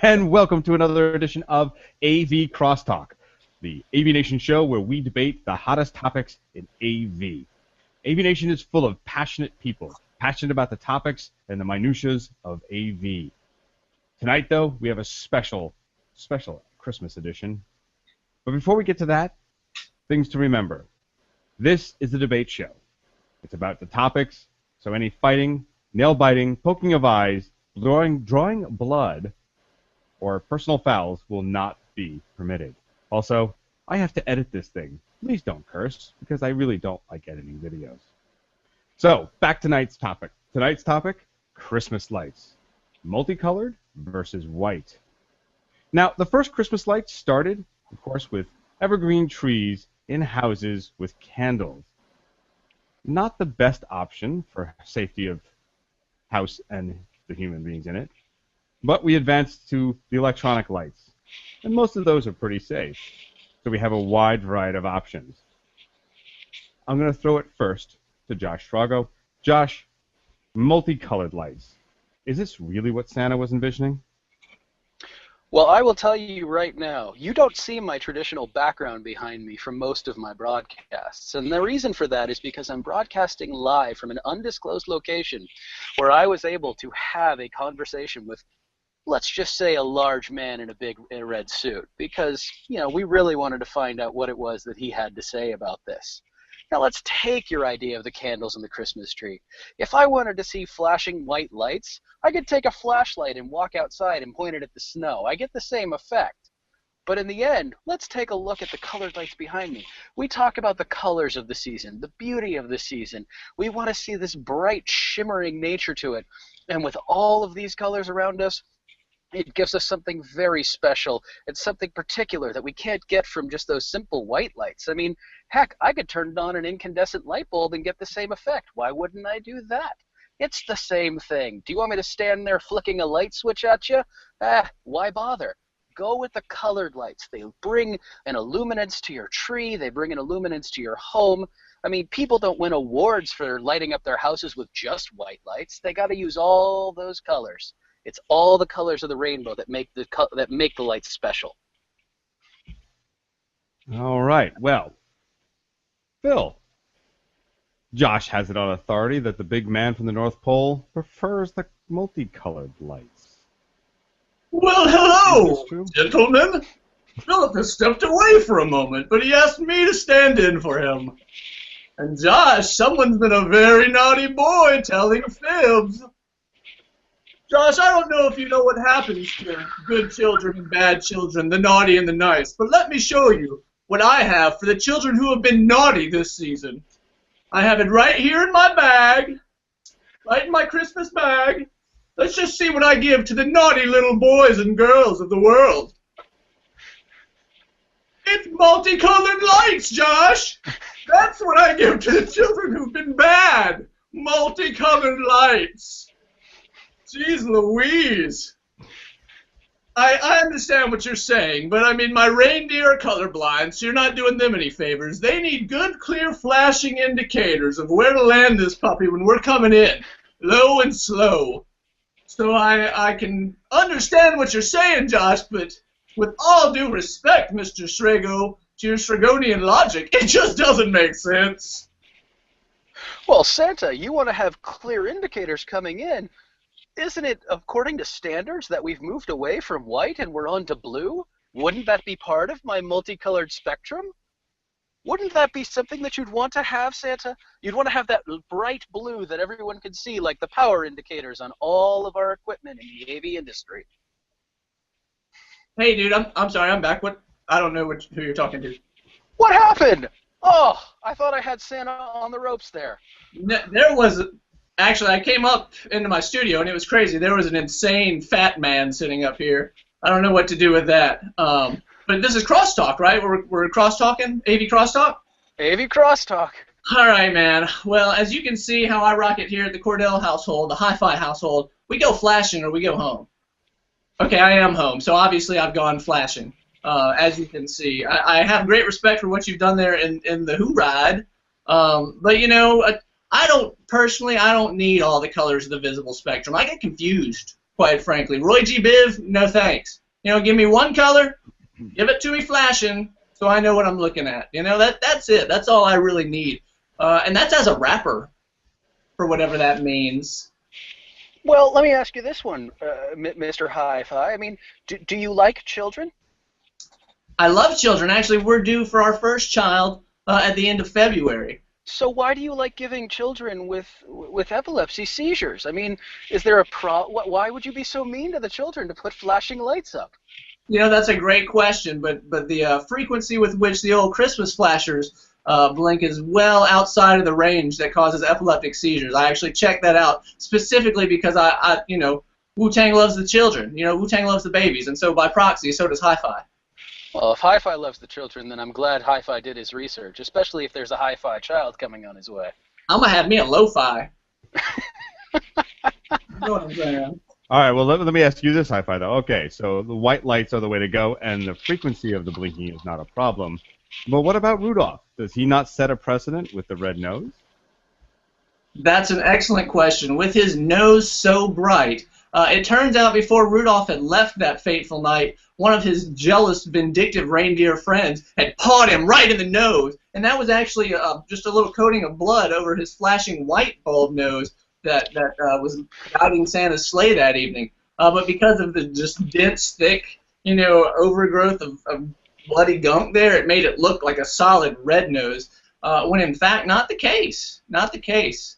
And welcome to another edition of AVCrosstalk, the AVNation show where we debate the hottest topics in AV. AVNation is full of passionate people, passionate about the topics and the minutiae of AV. Tonight, though, we have a special Christmas edition. But before we get to that, things to remember. This is the debate show. It's about the topics, so any fighting, nail-biting, poking of eyes, drawing blood, or personal fouls will not be permitted. Also, I have to edit this thing. Please don't curse, because I really don't like editing videos. So, back to tonight's topic. Tonight's topic, Christmas lights. Multicolored versus white. Now, the first Christmas lights started, of course, with evergreen trees in houses with candles. Not the best option for safety of house and the human beings in it. But we advanced to the electronic lights, and most of those are pretty safe. So we have a wide variety of options. I'm going to throw it first to Josh Strago. Josh, multicolored lights. Is this really what Santa was envisioning? Well, I will tell you right now, you don't see my traditional background behind me for most of my broadcasts. And the reason for that is because I'm broadcasting live from an undisclosed location where I was able to have a conversation with, let's just say, a large man in a red suit, because, we really wanted to find out what it was that he had to say about this. Now let's take your idea of the candles in the Christmas tree. If I wanted to see flashing white lights, I could take a flashlight and walk outside and point it at the snow. I get the same effect. But in the end, let's take a look at the colored lights behind me. We talk about the colors of the season, the beauty of the season. We want to see this bright, shimmering nature to it. And with all of these colors around us, it gives us something very special. It's something particular that we can't get from just those simple white lights. I mean, heck, I could turn on an incandescent light bulb and get the same effect. Why wouldn't I do that? It's the same thing. Do you want me to stand there flicking a light switch at you? Why bother? Go with the colored lights. They bring an illuminance to your tree. They bring an illuminance to your home. I mean, people don't win awards for lighting up their houses with just white lights. They got to use all those colors. It's all the colors of the rainbow that make the lights special. All right. Well, Phil, Josh has it on authority that the big man from the North Pole prefers the multicolored lights. Well, hello, gentlemen. Philip has stepped away for a moment, but he asked me to stand in for him. And Josh, someone's been a very naughty boy telling fibs. Josh, I don't know if you know what happens to good children and bad children, the naughty and the nice, but let me show you what I have for the children who have been naughty this season. I have it right here in my bag, right in my Christmas bag. Let's just see what I give to the naughty little boys and girls of the world. It's multicolored lights, Josh! That's what I give to the children who've been bad. Multicolored lights. Jeez Louise. I understand what you're saying, but I mean, my reindeer are colorblind, so you're not doing them any favors. They need good, clear, flashing indicators of where to land this puppy when we're coming in, low and slow. So I can understand what you're saying, Josh, but with all due respect, Mr. Strago, to your Stragonian logic, it just doesn't make sense. Well, Santa, you want to have clear indicators coming in. Isn't it, according to standards, that we've moved away from white and we're on to blue? Wouldn't that be part of my multicolored spectrum? Wouldn't that be something that you'd want to have, Santa? You'd want to have that bright blue that everyone can see, like the power indicators on all of our equipment in the AV industry. Hey, dude, I'm sorry, I'm back. What? I don't know who you're talking to. What happened? Oh, I thought I had Santa on the ropes there. There was... Actually, I came up into my studio, and it was crazy. There was an insane fat man sitting up here. I don't know what to do with that. But this is Crosstalk, right? We're cross-talking? AV Crosstalk? AV Crosstalk. All right, man. Well, as you can see how I rock it here at the Cordell household, the Hi-Fi household, we go flashing or we go home. Okay, I am home, so obviously I've gone flashing, as you can see. I have great respect for what you've done there in the Who Ride, but, you know, I don't need all the colors of the visible spectrum. I get confused quite frankly. Roy G. Biv, no thanks. You know, give me one color, give it to me flashing, so I know what I'm looking at. You know, that's it. That's all I really need. And that's as a rapper, for whatever that means. Well, let me ask you this one, Mr. Hi-Fi. I mean, do you like children? I love children. Actually, we're due for our first child at the end of February. So why do you like giving children with epilepsy seizures? I mean, is there a why would you be so mean to the children to put flashing lights up? You know, that's a great question, but the frequency with which the old Christmas flashers blink is well outside of the range that causes epileptic seizures. I actually checked that out specifically because I you know, Wu-Tang loves the children. You know, Wu-Tang loves the babies, and so by proxy, so does Hi-Fi. Well, if Hi-Fi loves the children, then I'm glad Hi-Fi did his research, especially if there's a Hi-Fi child coming on his way. I'm going to have me a lo-fi. You know what I'm saying? All right, well, let me ask you this, Hi-Fi, though. Okay, so the white lights are the way to go, and the frequency of the blinking is not a problem. But what about Rudolph? Does he not set a precedent with the red nose? That's an excellent question. With his nose so bright, it turns out before Rudolph had left that fateful night, one of his jealous, vindictive reindeer friends had pawed him right in the nose, and that was actually just a little coating of blood over his flashing white bulb nose that was guiding Santa's sleigh that evening. But because of the just dense, thick, you know, overgrowth of bloody gunk there, it made it look like a solid red nose, when in fact not the case. Not the case.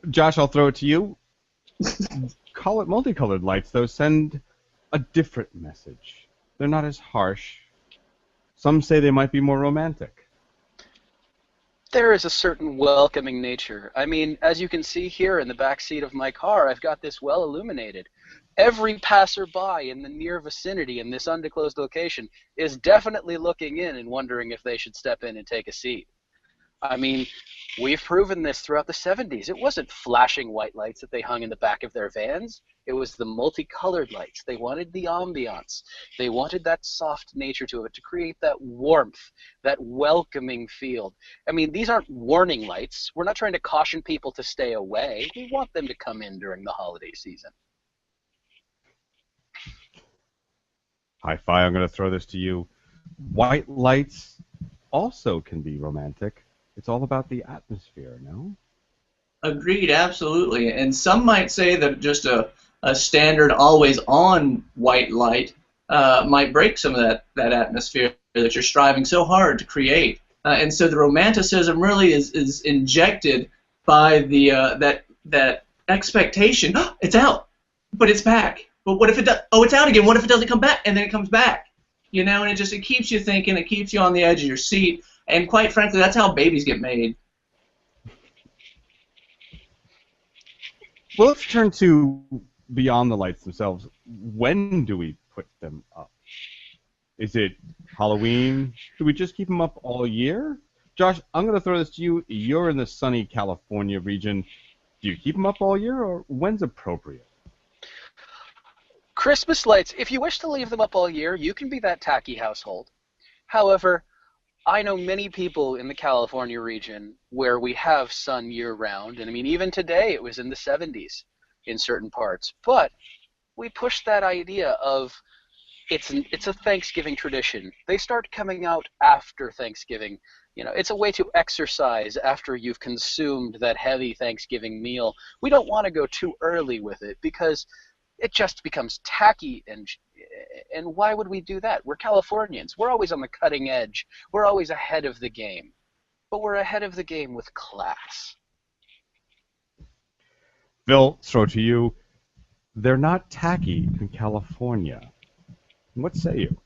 Josh, I'll throw it to you. Call it multicolored lights, though, send a different message. They're not as harsh. Some say they might be more romantic. There is a certain welcoming nature. I mean, as you can see here in the back seat of my car, I've got this well illuminated. Every passerby in the near vicinity in this undisclosed location is definitely looking in and wondering if they should step in and take a seat. I mean, we've proven this throughout the 70s. It wasn't flashing white lights that they hung in the back of their vans. It was the multicolored lights. They wanted the ambiance. They wanted that soft nature to it to create that warmth, that welcoming feel. I mean, these aren't warning lights. We're not trying to caution people to stay away. We want them to come in during the holiday season. Hi-Fi, I'm going to throw this to you. White lights also can be romantic. It's all about the atmosphere, no? Agreed, absolutely. And some might say that just a standard always-on white light might break some of that atmosphere that you're striving so hard to create. And so the romanticism really is injected by the that expectation. Oh, it's out, but it's back. But what if it does? Oh, it's out again. What if it doesn't come back? And then it comes back. You know, and it keeps you thinking. It keeps you on the edge of your seat. And quite frankly, that's how babies get made. Well, let's turn to beyond the lights themselves. When do we put them up? Is it Halloween? Do we just keep them up all year? Josh, I'm going to throw this to you. You're in the sunny California region. Do you keep them up all year, or when's appropriate? Christmas lights, if you wish to leave them up all year, you can be that tacky household. However, I know many people in the California region where we have sun year-round, and I mean, even today it was in the 70s in certain parts. But we push that idea of it's a Thanksgiving tradition. They start coming out after Thanksgiving. You know, it's a way to exercise after you've consumed that heavy Thanksgiving meal. We don't want to go too early with it because it just becomes tacky, and why would we do that? We're Californians. We're always on the cutting edge. We're always ahead of the game. But we're ahead of the game with class. Phil, throw to you. They're not tacky in California. What say you?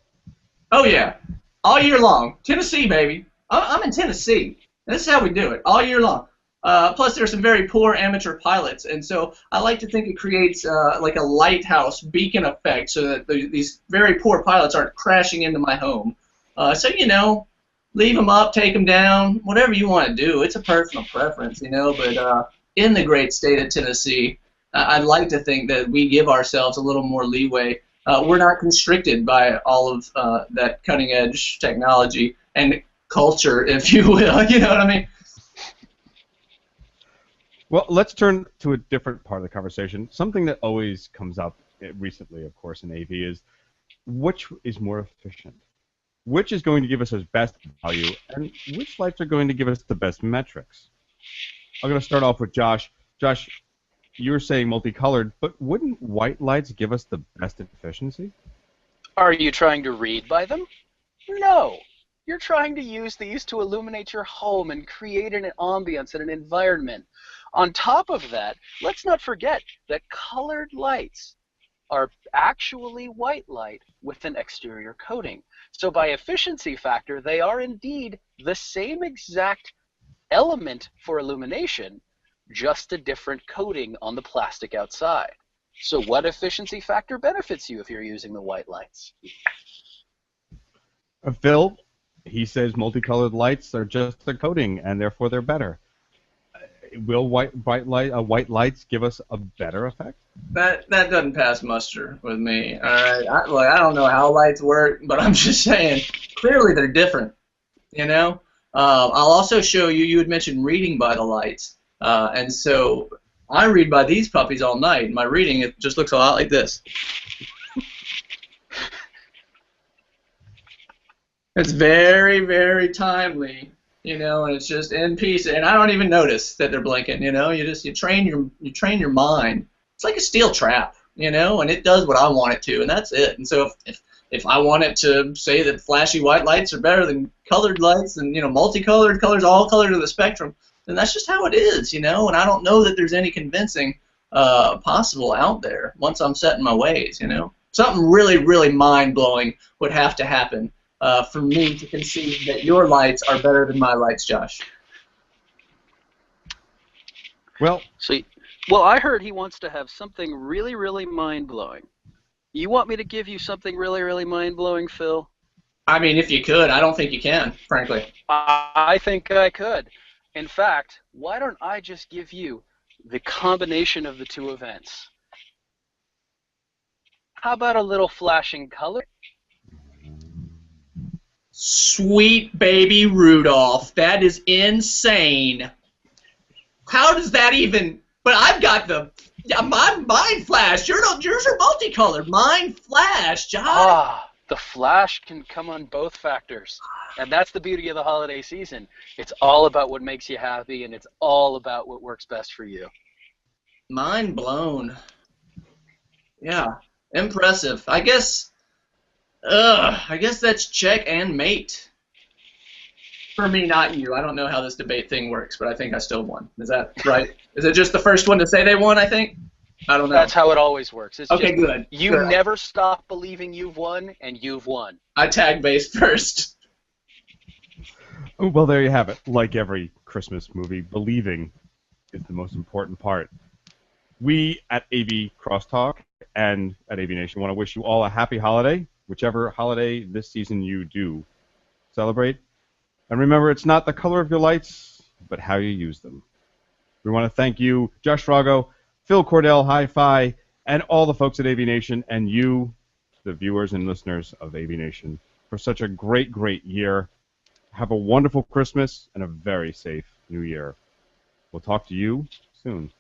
Oh, yeah. All year long. Tennessee, baby. I'm in Tennessee. This is how we do it. All year long. Plus, there are some very poor amateur pilots, and so I like to think it creates like a lighthouse beacon effect so that these very poor pilots aren't crashing into my home. So, you know, leave them up, take them down, whatever you want to do. It's a personal preference, you know, but in the great state of Tennessee, I'd like to think that we give ourselves a little more leeway. We're not constricted by all of that cutting-edge technology and culture, if you will, you know what I mean? Well, let's turn to a different part of the conversation. Something that always comes up recently, of course, in AV is which is more efficient? Which is going to give us the best value, and which lights are going to give us the best metrics? I'm going to start off with Josh. Josh, you were saying multicolored, but wouldn't white lights give us the best efficiency? Are you trying to read by them? No. You're trying to use these to illuminate your home and create an ambience and an environment. On top of that, let's not forget that colored lights are actually white light with an exterior coating. So by efficiency factor, they are indeed the same exact element for illumination, just a different coating on the plastic outside. So what efficiency factor benefits you if you're using the white lights? Phil, he says multicolored lights are just a coating, and therefore they're better. Will white lights give us a better effect? That doesn't pass muster with me. All right, I don't know how lights work, but I'm just saying clearly they're different. You know, I'll also show you. You had mentioned reading by the lights, and so I read by these puppies all night. My reading, it just looks a lot like this. It's very, very timely. You know, and it's just in peace, and I don't even notice that they're blinking. You know, you train your mind. It's like a steel trap, you know, and it does what I want it to, and that's it. And so if I want it to say that flashy white lights are better than colored lights, and you know, multicolored colors, all colors of the spectrum, then that's just how it is, you know. And I don't know that there's any convincing possible out there once I'm set in my ways, you know. Something really, really mind blowing would have to happen for me to concede that your lights are better than my lights, Josh. Well, well, I heard he wants to have something really, really mind-blowing. You want me to give you something really, really mind-blowing, Phil? I mean, if you could. I don't think you can, frankly. I think I could. In fact, why don't I just give you the combination of the two events? How about a little flashing color? Sweet baby Rudolph, that is insane. How does that even? But I've got mine flash. Yours are multicolored. Mine flash, Josh. Ah, the flash can come on both factors, and that's the beauty of the holiday season. It's all about what makes you happy, and it's all about what works best for you. Mind blown. Yeah, impressive. I guess that's check and mate. For me, not you. I don't know how this debate thing works, but I think I still won. Is that right? Is it just the first one to say they won, I think? I don't know. That's how it always works. It's okay, just, good. You good. never stop believing you've won, and you've won. I tag base first. Oh, well, there you have it. Like every Christmas movie, believing is the most important part. We at AVCrosstalk and at AVNation want to wish you all a happy holiday, whichever holiday this season you do celebrate. And remember, it's not the color of your lights, but how you use them. We want to thank you, Josh Rago, Phil Cordell, Hi-Fi, and all the folks at AVNation, and you, the viewers and listeners of AVNation, for such a great, great year. Have a wonderful Christmas and a very safe New Year. We'll talk to you soon.